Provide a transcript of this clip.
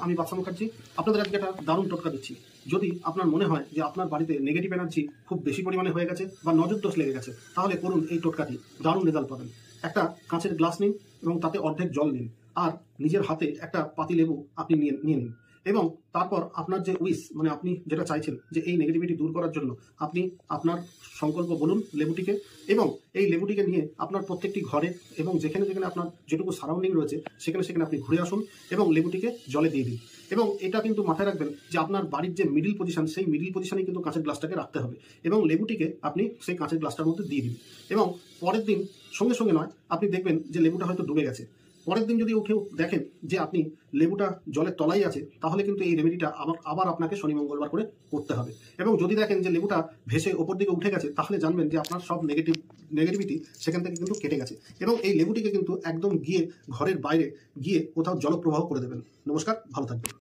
আমি বাদশা মুখার্জি আপনাদের আজকে একটা দারুণ টোটকা দিচ্ছি। যদি আপনার মনে হয় যে আপনার বাড়িতে নেগেটিভ এনার্জি খুব বেশি পরিমাণে হয়ে গেছে বা নজর দোষ লেগে গেছে, তাহলে করুন এই টোটকাটি, দারুণ রেজাল্ট পাবেন। একটা কাঁচের গ্লাস নিন এবং তাতে অর্ধেক জল নিন, আর নিজের হাতে একটা পাতি লেবু আপনি নিয়ে নিন এবং তারপর আপনার যে উইশ, মানে আপনি যেটা চাইছেন যে এই নেগেটিভিটি দূর করার জন্য, আপনি আপনার সংকল্প বলুন লেবুটিকে, এবং এই লেবুটিকে নিয়ে আপনার প্রত্যেকটি ঘরে এবং যেখানে যেখানে আপনার যেটুকু সারাউন্ডিং রয়েছে সেখানে সেখানে আপনি ঘুরে আসুন এবং লেবুটিকে জলে দিয়ে দিন। এবং এটা কিন্তু মাথায় রাখবেন যে আপনার বাড়ির যে মিডিল পজিশন, সেই মিডিল পজিশনে কিন্তু কাঁচের গ্লাসটাকে রাখতে হবে এবং লেবুটিকে আপনি সেই কাঁচের গ্লাসটার মধ্যে দিয়ে দিন। এবং পরের দিন সঙ্গে সঙ্গে নয়, আপনি দেখবেন যে লেবুটা হয়তো ডুবে গেছে। পরের দিন যদি উঠেও দেখেন যে আপনি লেবুটা জলের তলায় আছে, তাহলে কিন্তু এই রেমেডিটা আবার আপনাকে শনি মঙ্গলবার করে করতে হবে। এবং যদি দেখেন যে লেবুটা ভেসে ওপর দিকে উঠে গেছে, তাহলে জানবেন যে আপনার সব নেগেটিভিটি সেখান থেকে কিন্তু কেটে গেছে। এবং এই লেবুটিকে কিন্তু একদম গিয়ে ঘরের বাইরে গিয়ে কোথাও জলপ্রবাহ করে দেবেন। নমস্কার, ভালো থাকবেন।